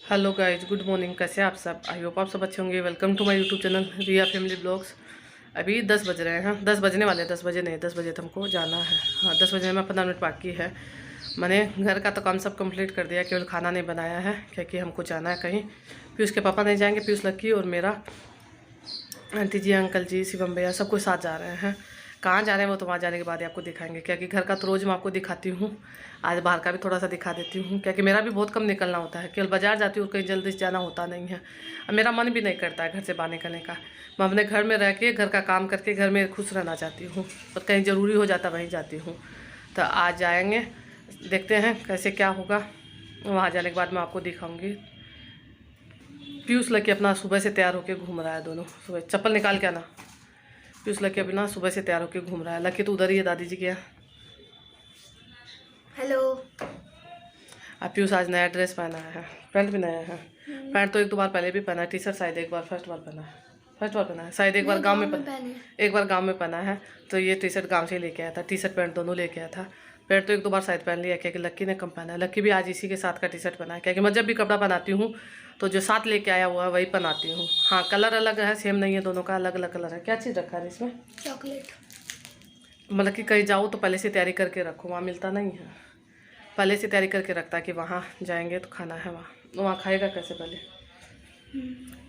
Hello guys, good morning. कैसे हैं आप सब? आई होप आप सब अच्छे होंगे। Welcome to my YouTube channel Riya family blogs. अभी 10 बज रहे हैं, 10 बजने वाले हैं। 10 बजे नहीं, 10 बजे तो हमको जाना है। हाँ, 10 बजे में 15 मिनट बाकी है। मैंने घर का तो काम सब कंप्लीट कर दिया, केवल खाना नहीं बनाया है क्योंकि हमको जाना है कहीं। पीयूष के पापा नहीं जाएंगे, पीयूष लक्की और मेरा आंटी जी, अंकल जी, शिवम भैया सब कुछ साथ जा रहे हैं। कहाँ जा रहे हैं वो तो वहाँ जाने के बाद ही आपको दिखाएंगे, क्योंकि घर का तो रोज़ मैं आपको दिखाती हूँ। आज बाहर का भी थोड़ा सा दिखा देती हूँ, क्योंकि मेरा भी बहुत कम निकलना होता है। केवल बाजार जाती हूँ, कहीं जल्दी से जाना होता नहीं है। अब मेरा मन भी नहीं करता है घर से बाहर निकलने का। मैं अपने घर में रह के घर का काम करके घर में खुश रहना चाहती हूँ, और कहीं ज़रूरी हो जाता वहीं जाती हूँ। तो आज जाएंगे, देखते हैं कैसे क्या होगा। वहाँ जाने के बाद मैं आपको दिखाऊँगी। पीयूष लकी अपना सुबह से तैयार होकर घूम रहा है। दोनों सुबह चप्पल निकाल के आना। पीयूष लकी अपना सुबह से तैयार होकर घूम रहा है। लकी तो उधर ही है दादी जी के यहाँ। हेलो। अब पीयूष आज नया ड्रेस पहना है, पैंट भी नया है। पैंट तो एक दो बार पहले भी पहना है, टी शर्ट शायद एक बार फर्स्ट बार पहना है। फर्स्ट बार पहना है शायद, एक बार गांव में पहना, एक बार गांव में पहना है। तो ये टी शर्ट गांव से ही लेके आया था, टी शर्ट पैंट दोनों लेके आया था। पैंट तो एक दो बार शायद पहन लिया, क्योंकि लक्की ने कम पहना है। लक्की भी आज इसी के साथ का टी शर्ट पहना है, क्योंकि मैं जब भी कपड़ा बनाती हूँ तो जो साथ लेके आया हुआ है वही पहनाती हूँ। हाँ, कलर अलग है, सेम नहीं है, दोनों का अलग अलग कलर है। क्या चीज़ रखा है इसमें? चॉकलेट। मतलब कि कहीं जाओ तो पहले से तैयारी करके रखो, वहाँ मिलता नहीं है। पहले से तैयारी करके रखता है कि वहाँ जाएंगे तो खाना है। वहाँ खाएगा कैसे पहले?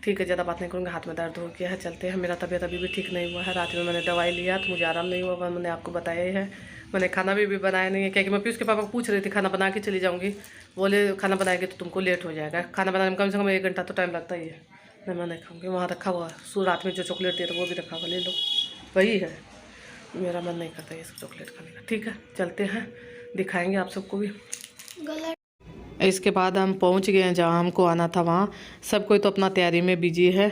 ठीक है, ज़्यादा बात नहीं करूँगा। हाथ में दर्द हो गया है, चलते हैं। मेरा तबीयत अभी भी ठीक नहीं हुआ है। रात में मैंने दवाई लिया तो मुझे आराम नहीं हुआ, मैंने आपको बताया ही है। मैंने खाना भी बनाया नहीं है, क्योंकि मैं पीयूष के पापा को पूछ रही थी खाना बना के चली जाऊँगी। बोले खाना बनाएंगे तो तुमको लेट हो जाएगा। खाना बनाने में कम से कम 1 घंटा तो टाइम लगता ही है। नहीं, मैं नहीं खाऊँगी। वहाँ रखा हुआ रात में जो चॉकलेट दिया था वो भी रखा हुआ, ले लो। वही है, मेरा मन नहीं करता ये सब चॉकलेट खाने का। ठीक है, चलते हैं, दिखाएंगे आप सबको भी। इसके बाद हम पहुंच गए हैं जहाँ हमको आना था। वहाँ सब कोई तो अपना तैयारी में बिजी है।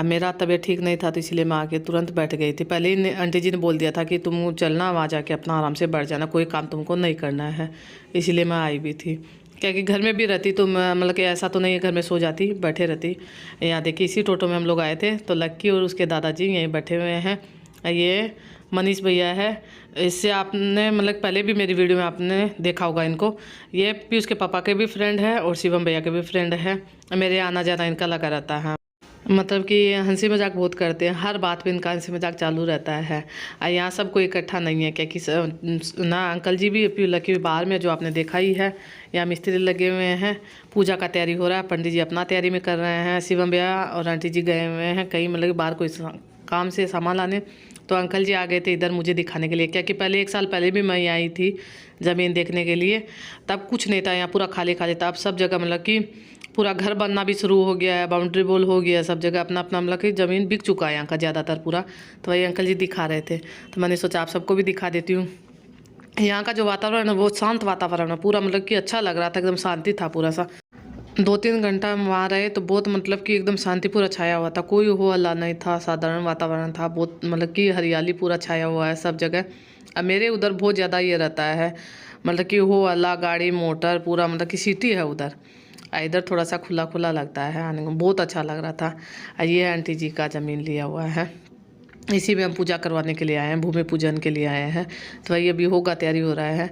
मेरा तबीयत ठीक नहीं था, तो इसलिए मैं आके तुरंत बैठ गई थी। पहले ही आंटी जी ने बोल दिया था कि तुम चलना, वहाँ जाके अपना आराम से बैठ जाना, कोई काम तुमको नहीं करना है। इसलिए मैं आई भी थी, क्योंकि घर में भी रहती तो मतलब कि ऐसा तो नहीं है घर में सो जाती, बैठे रहती। यहाँ देखिए, इसी टोटो में हम लोग आए थे। तो लक्की और उसके दादाजी यहीं बैठे हुए हैं। ये मनीष भैया है। इससे आपने मतलब पहले भी मेरी वीडियो में आपने देखा होगा इनको। ये पीयूष के पापा के भी फ्रेंड है और शिवम भैया के भी फ्रेंड है। मेरे आना जाना इनका लगा रहता है। मतलब कि हंसी मजाक बहुत करते हैं, हर बात पे इनका हंसी मजाक चालू रहता है। यहाँ सब कोई इकट्ठा नहीं है, क्योंकि ना अंकल जी भी पीयूष लकी भी बाहर में, जो आपने देखा ही है। यहाँ मिस्त्री लगे हुए हैं, पूजा का तैयारी हो रहा है, पंडित जी अपना तैयारी में कर रहे हैं। शिवम भैया और आंटी जी गए हुए हैं कहीं, मतलब बाहर कोई काम से सामान लाने। तो अंकल जी आ गए थे इधर मुझे दिखाने के लिए, क्या कि पहले 1 साल पहले भी मैं आई थी ज़मीन देखने के लिए। तब कुछ नहीं था, यहाँ पूरा खाली खाली था। अब सब जगह मतलब कि पूरा घर बनना भी शुरू हो गया है, बाउंड्री वॉल हो गया, सब जगह अपना अपना मतलब कि ज़मीन बिक चुका है यहाँ का ज़्यादातर पूरा। तो वही अंकल जी दिखा रहे थे, तो मैंने सोचा आप सबको भी दिखा देती हूँ। यहाँ का जो वातावरण है वो शांत वातावरण है पूरा, मतलब कि अच्छा लग रहा था, एकदम शांति था पूरा सा। 2-3 घंटा हम वहाँ रहे तो बहुत मतलब कि एकदम शांतिपूरा छाया हुआ था, कोई हो हल्ला नहीं था, साधारण वातावरण था। बहुत मतलब कि हरियाली पूरा छाया हुआ है सब जगह। अब मेरे उधर बहुत ज़्यादा ये रहता है, मतलब कि हो हल्ला, गाड़ी मोटर पूरा, मतलब कि सिटी है उधर। इधर थोड़ा सा खुला खुला लगता है आने में, बहुत अच्छा लग रहा था। ये आंटी जी का ज़मीन लिया हुआ है, इसी में हम पूजा करवाने के लिए आए हैं, भूमि पूजन के लिए आए हैं। तो वही अभी होगा, तैयारी हो रहा है।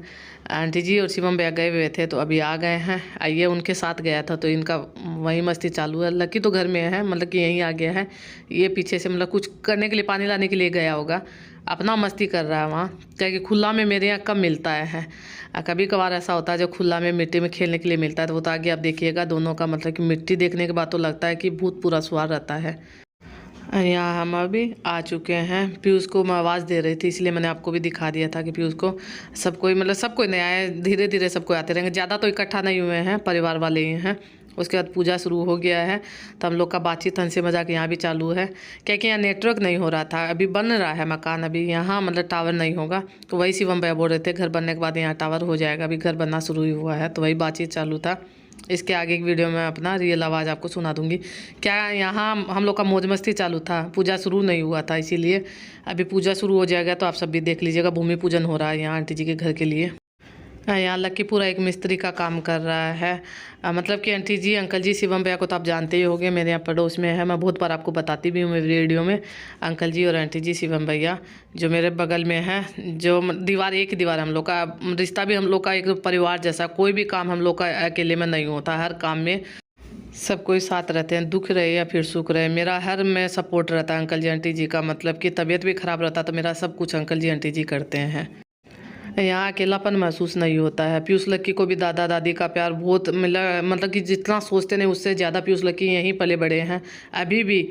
आंटी जी और शिवम भैया गए हुए थे तो अभी आ गए हैं। आइए, उनके साथ गया था तो इनका वही मस्ती चालू है। लकी तो घर में है, मतलब कि यहीं आ गया है। ये पीछे से मतलब कुछ करने के लिए, पानी लाने के लिए गया होगा, अपना मस्ती कर रहा है वहाँ। क्या कि खुला में मेरे यहाँ कम मिलता है। कभी कभार ऐसा होता है जो खुला में मिट्टी में खेलने के लिए मिलता है, तो वो तो आगे आप देखिएगा दोनों का, मतलब कि मिट्टी देखने के बाद तो लगता है कि बहुत पूरा स्वाद रहता है। यहाँ हम अभी आ चुके हैं। पीयूष को मैं आवाज़ दे रही थी, इसलिए मैंने आपको भी दिखा दिया था कि पीयूष को सब कोई, मतलब सब कोई नया है, धीरे धीरे सब कोई आते रहेंगे। ज़्यादा तो इकट्ठा नहीं हुए हैं, परिवार वाले ही हैं। उसके बाद पूजा शुरू हो गया है, तो हम लोग का बातचीत हंसी मजाक यहाँ भी चालू है, क्योंकि यहाँ नेटवर्क नहीं हो रहा था। अभी बन रहा है मकान, अभी यहाँ मतलब टावर नहीं होगा। तो वही शिवम भैया बोल रहे थे घर बनने के बाद यहाँ टावर हो जाएगा, अभी घर बनना शुरू ही हुआ है। तो वही बातचीत चालू था। इसके आगे की वीडियो में अपना रियल आवाज़ आपको सुना दूंगी। क्या यहाँ हम लोग का मौज मस्ती चालू था, पूजा शुरू नहीं हुआ था, इसीलिए अभी पूजा शुरू हो जाएगा तो आप सब भी देख लीजिएगा। भूमि पूजन हो रहा है यहाँ आंटी जी के घर के लिए। यहाँ लकी पूरा एक मिस्त्री का काम कर रहा है। मतलब कि आंटी जी, अंकल जी, शिवम भैया को तो आप जानते ही होंगे, मेरे यहाँ पड़ोस में है। मैं बहुत बार आपको बताती भी हूँ मेरी वीडियो में। अंकल जी और आंटी जी, शिवम भैया जो मेरे बगल में है, जो दीवार एक ही दीवार, हम लोग का रिश्ता भी हम लोग का एक परिवार जैसा। कोई भी काम हम लोग का अकेले में नहीं होता, हर काम में सब कोई साथ रहते हैं, दुख रहे या फिर सुख रहे, मेरा हर में सपोर्ट रहता है अंकल जी आंटी जी का। मतलब कि तबीयत भी ख़राब रहता तो मेरा सब कुछ अंकल जी आंटी जी करते हैं। यहाँ अकेलापन महसूस नहीं होता है। पीयूष लक्की को भी दादा दादी का प्यार बहुत मिला, मतलब कि जितना सोचते नहीं उससे ज़्यादा पीयूष लक्की यहीं पले बड़े हैं। अभी भी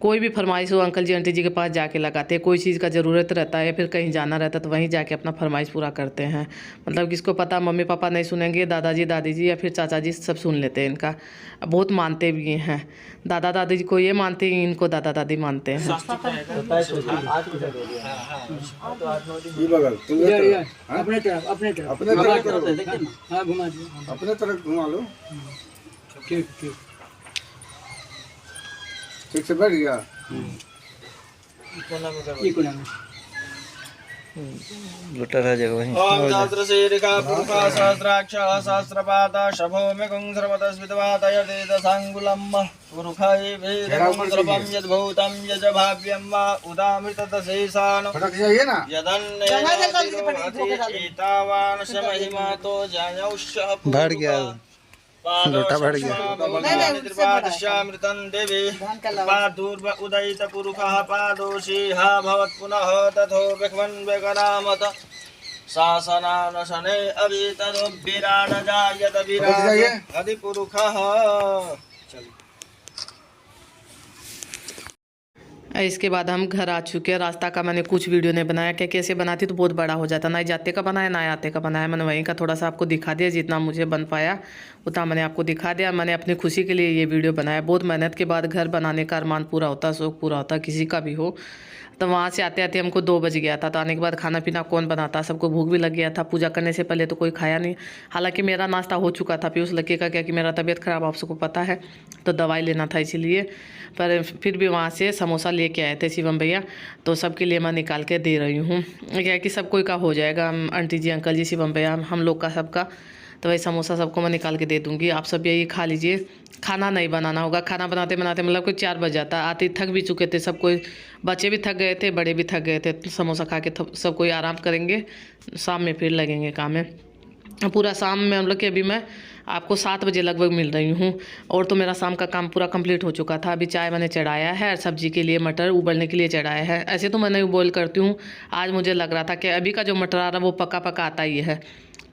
कोई भी फरमाइश हो अंकल जी आंटी जी के पास जाके लगाते हैं। कोई चीज़ का ज़रूरत रहता है या फिर कहीं जाना रहता है तो वहीं जाके अपना फरमाइश पूरा करते हैं। मतलब किसको पता मम्मी पापा नहीं सुनेंगे, दादाजी दादी जी या फिर चाचा जी सब सुन लेते हैं इनका। बहुत मानते भी हैं। दादा दादी जी को ये मानते हैं, इनको दादा दादी मानते हैं। अपने तरफ हाँ घुमा दो, अपने तरफ घुमा लो। ठीक ठीक ठीक से बैठ गया। लुटर है जगह वहीं। ओम सहस्रशीर्षा पुरुषा सहस्राक्षः सहस्रपाद शभो मेघं सर्वतस्वितवातयतेत सांगुलम् पुरुषाय वेदं सर्वं यद्भूतं यज्भाव्यं वा उदामृततशेषान् फटक जाइए ना। यदन्नेतावान् महिमातो जयौष्यः बढ़ गया, लोटा बढ़ गया। मृतं देवी पादूर्व उदयित पुरुषः पादोषीः भवत् पुनः तथो विक्वन् विकरामत शासनानशने अभितरो विराड जायत विराड अधिपुरुषः। इसके बाद हम घर आ चुके हैं। रास्ता का मैंने कुछ वीडियो नहीं बनाया, क्या कैसे बनाती तो बहुत बड़ा हो जाता। ना जाते का बनाया ना आते का बनाया। मैंने वहीं का थोड़ा सा आपको दिखा दिया, जितना मुझे बन पाया उतना मैंने आपको दिखा दिया। मैंने अपनी खुशी के लिए ये वीडियो बनाया। बहुत मेहनत के बाद घर बनाने का अरमान पूरा होता, शौक पूरा होता, किसी का भी हो। तो वहाँ से आते आते हमको 2 बज गया था। तो आने के बाद खाना पीना कौन बनाता, सबको भूख भी लग गया था। पूजा करने से पहले तो कोई खाया नहीं। हालांकि मेरा नाश्ता हो चुका था। पीयूष लक्की का क्या कि मेरा तबीयत ख़राब आप सबको पता है, तो दवाई लेना था इसीलिए। पर फिर भी वहाँ से समोसा लेके आए थे शिवम भैया, तो सबके लिए मैं निकाल के दे रही हूँ। क्या कि सब कोई का हो जाएगा, आंटी जी अंकल जी शिवम भैया हम लोग का सबका। तो वही समोसा सबको मैं निकाल के दे दूँगी। आप सब यही खा लीजिए। खाना नहीं बनाना होगा। खाना बनाते बनाते मतलब कोई 4 बज जाता। आते थक भी चुके थे सब कोई, बच्चे भी थक गए थे, बड़े भी थक गए थे। समोसा खा के सब कोई आराम करेंगे, शाम में फिर लगेंगे काम में। पूरा शाम में हम लोग के अभी मैं आपको 7 बजे लगभग मिल रही हूँ। और तो मेरा शाम का काम पूरा कंप्लीट हो चुका था। अभी चाय मैंने चढ़ाया है, सब्जी के लिए मटर उबलने के लिए चढ़ाया है। ऐसे तो मैं नहीं बॉयल करती हूँ, आज मुझे लग रहा था कि अभी का जो मटर आ रहा है वो पका पका आता ही है।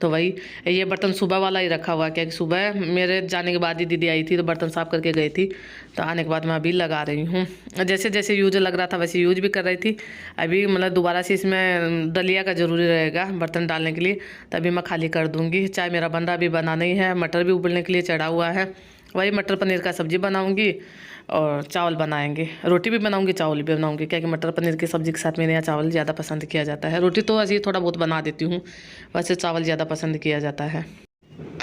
तो वही ये बर्तन सुबह वाला ही रखा हुआ है, क्योंकि सुबह मेरे जाने के बाद ही दीदी आई थी तो बर्तन साफ़ करके गई थी। तो आने के बाद मैं अभी लगा रही हूँ। जैसे जैसे यूज लग रहा था वैसे यूज भी कर रही थी। अभी मतलब दोबारा से इसमें दलिया का ज़रूरी रहेगा बर्तन डालने के लिए, तभी मैं खाली कर दूँगी। चाय मेरा बंदा अभी बनाना ही है, मटर भी उबलने के लिए चढ़ा हुआ है। वही मटर पनीर का सब्ज़ी बनाऊँगी और चावल बनाएंगे। रोटी भी बनाऊंगी, चावल भी बनाऊंगी, क्या कि मटर पनीर की सब्ज़ी के साथ मेरे यहाँ चावल ज़्यादा पसंद किया जाता है। रोटी तो ऐसे ही थोड़ा बहुत बना देती हूँ, वैसे चावल ज़्यादा पसंद किया जाता है।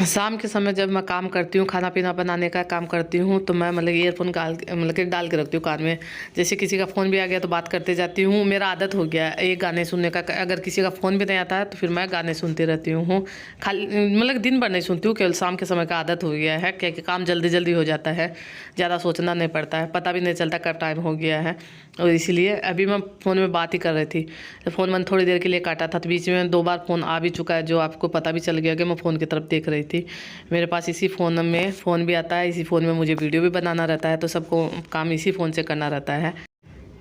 शाम के समय जब मैं काम करती हूँ, खाना पीना बनाने का काम करती हूँ, तो मैं मतलब ईयरफोन मतलब कि डाल के रखती हूँ कान में। जैसे किसी का फ़ोन भी आ गया तो बात करते जाती हूँ। मेरा आदत हो गया है ये गाने सुनने का। अगर किसी का फ़ोन भी नहीं आता है तो फिर मैं गाने सुनती रहती हूँ। खाली मतलब दिन भर नहीं सुनती हूँ, केवल शाम के समय का आदत हो गया है, क्या कि काम जल्दी जल्दी हो जाता है, ज़्यादा सोचना नहीं पड़ता है, पता भी नहीं चलता कब टाइम हो गया है। और इसीलिए अभी मैं फ़ोन में बात ही कर रही थी, तो फ़ोन मैंने थोड़ी देर के लिए काटा था। तो बीच में 2 बार फ़ोन आ भी चुका है, जो आपको पता भी चल गया कि मैं फ़ोन की तरफ देख रही थी। मेरे पास इसी फ़ोन में फ़ोन भी आता है, इसी फ़ोन में मुझे वीडियो भी बनाना रहता है, तो सबको काम इसी फ़ोन से करना रहता है।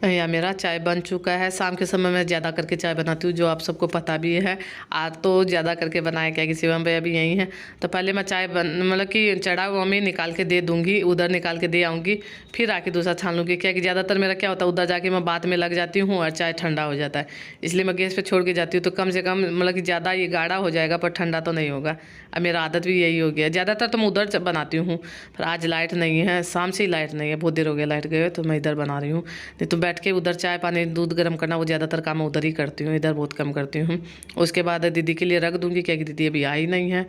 या मेरा चाय बन चुका है। शाम के समय मैं ज़्यादा करके चाय बनाती हूँ, जो आप सबको पता भी है। आज तो ज़्यादा करके बनाया, क्या कि शिवम भैया भी यहीं हैं। तो पहले मैं चाय मतलब कि चढ़ा हुआ में निकाल के दे दूँगी, उधर निकाल के दे आऊँगी, फिर आके दूसरा छान लूँगी। क्या कि ज़्यादातर मेरा क्या होता है, उधर जाके मैं बात में लग जाती हूँ और चाय ठंडा हो जाता है, इसलिए मैं गैस पर छोड़ के जाती हूँ। तो कम से कम मतलब कि ज़्यादा ये गाढ़ा हो जाएगा पर ठंडा तो नहीं होगा। अब मेरा आदत भी यही हो गया। ज़्यादातर तो मैं उधर बनाती हूँ, पर आज लाइट नहीं है, शाम से ही लाइट नहीं है, बहुत देर हो गया लाइट गए, तो मैं इधर बना रही हूँ। नहीं तो बैठ के उधर चाय पानी दूध गर्म करना वो ज़्यादातर काम मैं उधर ही करती हूँ, इधर बहुत कम करती हूँ। उसके बाद दीदी के लिए रख दूँगी, क्या कि दीदी अभी आई नहीं है।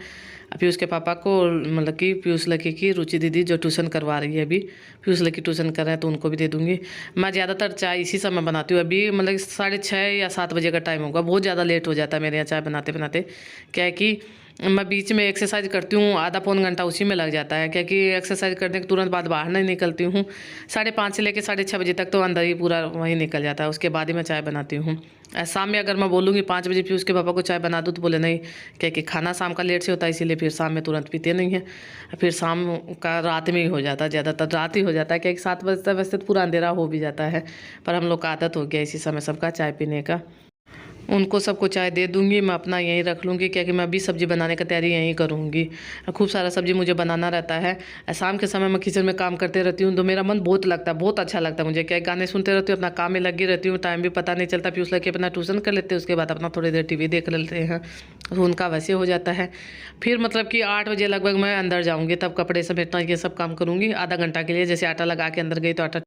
अभी उसके पापा को मतलब कि पीयूष लक्की की रुचि दीदी जो ट्यूशन करवा रही है, अभी पीयूष लक्की ट्यूशन कर रहे हैं तो उनको भी दे दूँगी। मैं ज़्यादातर चाय इसी समय बनाती हूँ। अभी मतलब 6:30 या 7 बजे का टाइम होगा, बहुत ज़्यादा लेट हो जाता है मेरे यहाँ चाय बनाते बनाते। क्या है कि मैं बीच में एक्सरसाइज करती हूँ, आधा पौन घंटा उसी में लग जाता है, क्योंकि एक्सरसाइज करने के तुरंत बाद बाहर नहीं निकलती हूँ। 5:30 से लेकर 6:30 बजे तक तो अंदर ही पूरा वहीं निकल जाता है। उसके बाद ही मैं चाय बनाती हूँ। शाम में अगर मैं बोलूँगी 5 बजे फिर उसके पापा को चाय बना दूँ तो बोले नहीं, क्योंकि खाना शाम का लेट से होता है, इसीलिए फिर शाम में तुरंत पीते नहीं हैं। फिर शाम का रात में ही हो जाता है, ज़्यादातर रात ही हो जाता है, क्योंकि 7 बजते वैसे तो पूरा अंधेरा हो भी जाता है। पर हम लोग का आदत हो गया इसी समय सबका चाय पीने का। उनको सबको चाय दे दूँगी, मैं अपना यहीं रख लूँगी, क्योंकि मैं भी सब्ज़ी बनाने की तैयारी यहीं करूँगी। खूब सारा सब्ज़ी मुझे बनाना रहता है। शाम के समय मैं किचन में काम करते रहती हूँ तो मेरा मन बहुत लगता है, बहुत अच्छा लगता है मुझे। क्या गाने सुनते रहती हूँ, अपना काम में लगी रहती हूँ, टाइम भी पता नहीं चलता। फिर उस लगे अपना ट्यूशन कर लेते हैं, उसके बाद अपना थोड़ी देर टीवी देख लेते हैं, तो उनका वैसे हो जाता है। फिर मतलब कि 8 बजे लगभग मैं अंदर जाऊँगी, तब कपड़े समेटना ये सब काम करूँगी आधा घंटा के लिए। जैसे आटा लगा के अंदर गई तो आटा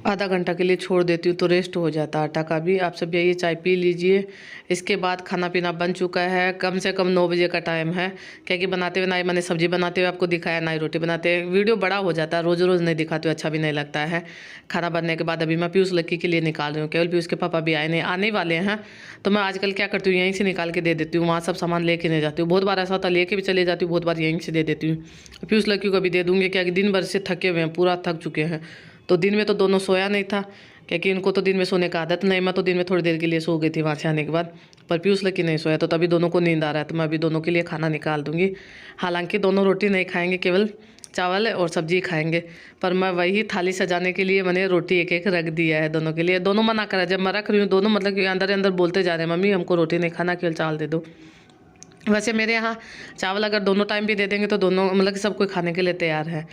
आधा घंटा के लिए छोड़ देती हूँ तो रेस्ट हो जाता है आटा का भी। आप सब यही चाय पी लीजिए। इसके बाद खाना पीना बन चुका है, कम से कम 9 बजे का टाइम है, क्योंकि बनाते हुए ना ही मैंने सब्जी बनाते हुए आपको दिखाया, ना ही रोटी बनाते हुए। वीडियो बड़ा हो जाता है, रोज़ रोज़ नहीं दिखाते हुए अच्छा भी नहीं लगता है। खाना बनने के बाद अभी मैं पीयूष लक्की के लिए निकाल रही हूँ, केवल पीयूष के पापा भी आने वाले हैं, तो मैं आजकल क्या करती हूँ यहीं से निकाल के दे देती हूँ, वहाँ सब सामान लेके नहीं जाती हूँ। बहुत बार ऐसा होता है लेके भी चले जाती हूँ, बहुत बार यहीं से दे देती हूँ। पीयूष लक्की को भी दे दूँगी, क्या दिन भर से थके हुए हैं, पूरा थक चुके हैं। तो दिन में तो दोनों सोया नहीं था, क्योंकि इनको तो दिन में सोने का आदत नहीं। मैं तो दिन में थोड़ी देर के लिए सो गई थी वहाँ से आने के बाद, पर पीयूष लकी नहीं सोया, तो तभी दोनों को नींद आ रहा है। तो मैं अभी दोनों के लिए खाना निकाल दूँगी। हालांकि दोनों रोटी नहीं खाएंगे, केवल चावल और सब्जी खाएंगे, पर मैं वही थाली सजाने के लिए मैंने रोटी एक एक रख दिया है दोनों के लिए। दोनों मना करा, जब मैं रख रही हूँ दोनों मतलब कि अंदर अंदर बोलते जा रहे हैं, मम्मी हमको रोटी नहीं खाना, केवल चावल दे दो। वैसे मेरे यहाँ चावल अगर दोनों टाइम भी दे देंगे तो दोनों मतलब कि सब कोई खाने के लिए तैयार है।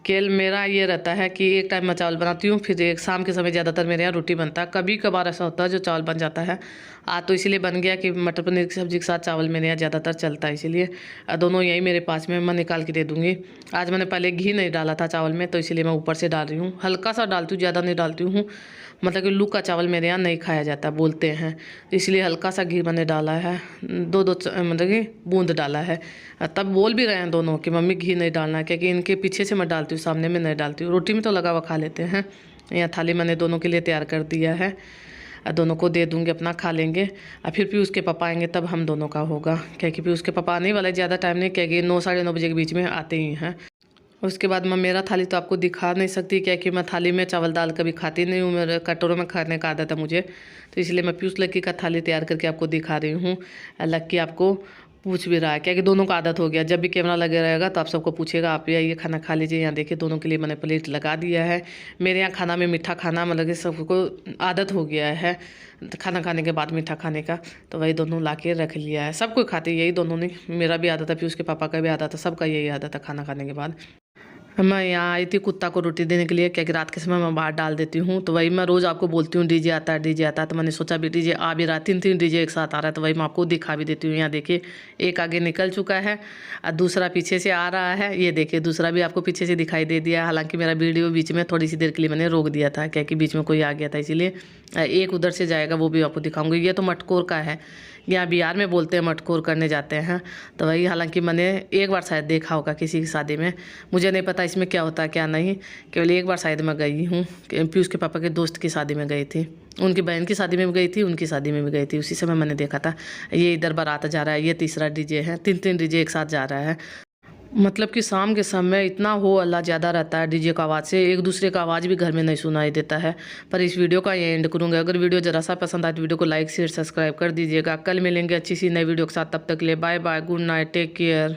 केवल मेरा ये रहता है कि एक टाइम मैं चावल बनाती हूँ, फिर एक शाम के समय ज़्यादातर मेरे यहाँ रोटी बनता है। कभी कभार ऐसा होता है जो चावल बन जाता है। आज तो इसीलिए बन गया कि मटर पनीर की सब्ज़ी के साथ चावल मेरे यहाँ ज़्यादातर चलता है, इसीलिए दोनों यही मेरे पास में मैं निकाल के दे दूँगी। आज मैंने पहले घी नहीं डाला था चावल में, तो इसीलिए मैं ऊपर से डाल रही हूँ। हल्का सा डालती हूँ, ज़्यादा नहीं डालती हूँ, मतलब कि लू का चावल मेरे यहाँ नहीं खाया जाता बोलते हैं, तो इसलिए हल्का सा घी मैंने डाला है, 2 मतलब कि बूंद डाला है। तब बोल भी रहे हैं दोनों कि मम्मी घी नहीं डालना है, क्योंकि इनके पीछे से मैं डालती हूँ, सामने में नहीं डालती हूँ। रोटी में तो लगा हुआ खा लेते हैं। यहाँ थाली मैंने दोनों के लिए तैयार कर दिया है, दोनों को दे दूँगी, अपना खा लेंगे। और फिर पीयूष के पापा आएंगे तब हम दोनों का होगा, क्योंकि पीयूष के पापा आने वाले ज़्यादा टाइम नहीं, क्योंकि 9 साढ़े 9 बजे के बीच में आते ही हैं। उसके बाद मैं मेरा थाली तो आपको दिखा नहीं सकती, क्योंकि मैं थाली में चावल दाल कभी खाती नहीं हूँ, मेरे कटोरों में खाने का आदत है मुझे, तो इसलिए मैं पीयूष लक्की का थाली तैयार करके आपको दिखा रही हूँ। लक्की आपको पूछ भी रहा है, क्योंकि दोनों का आदत हो गया, जब भी कैमरा लगे रहेगा तो आप सबको पूछेगा आप ये खाना खा लीजिए। यहाँ देखिए दोनों के लिए मैंने प्लेट लगा दिया है। मेरे यहाँ खाना में मीठा खाना मतलब कि सबको आदत हो गया है, खाना खाने के बाद मीठा खाने का, तो वही दोनों ला के रख लिया है। सब कोई खाते यही दोनों ने, मेरा भी आदत है, फिर उसके पापा का भी आदत है, सबका यही आदत है खाना खाने के बाद। मैं यहाँ आई थी कुत्ता को रोटी देने के लिए, क्योंकि रात के समय मैं बाहर डाल देती हूँ, तो वही मैं रोज़ आपको बोलती हूँ डीजे आता है डीजे आता है, तो मैंने सोचा भी डीजे आ भी रहा, 3 डीजे एक साथ आ रहा है, तो वही मैं आपको दिखा भी देती हूँ। यहाँ देखिए एक आगे निकल चुका है और दूसरा पीछे से आ रहा है, ये देखिए दूसरा भी आपको पीछे से दिखाई दे दिया। हालांकि मेरा वीडियो बीच में थोड़ी सी देर के लिए मैंने रोक दिया था, क्योंकि बीच में कोई आ गया था, इसीलिए एक उधर से जाएगा वो भी आपको दिखाऊंगी। ये तो मटकोर का है, यहाँ बिहार में बोलते हैं मटकोर करने जाते हैं, तो वही हालांकि मैंने एक बार शायद देखा होगा किसी की शादी में, मुझे नहीं पता इसमें क्या होता है क्या नहीं, केवल एक बार शायद मैं गई हूँ, पीयूष के पापा के दोस्त की शादी में गई थी, उनकी बहन की शादी में भी गई थी, उनकी शादी में भी गई थी, उसी समय मैंने देखा था। ये इधर बारात जा रहा है, ये तीसरा डीजे है, 3 डीजे एक साथ जा रहा है। मतलब कि शाम के समय इतना हो अल्लाह ज़्यादा रहता है डीजे का आवाज़ से, एक दूसरे का आवाज़ भी घर में नहीं सुनाई देता है। पर इस वीडियो का ये एंड करूँगा। अगर वीडियो ज़रा सा पसंद आए तो वीडियो को लाइक शेयर सब्सक्राइब कर दीजिएगा। कल मिलेंगे अच्छी सी नई वीडियो के साथ, तब तक के लिए bye bye, good night, take care.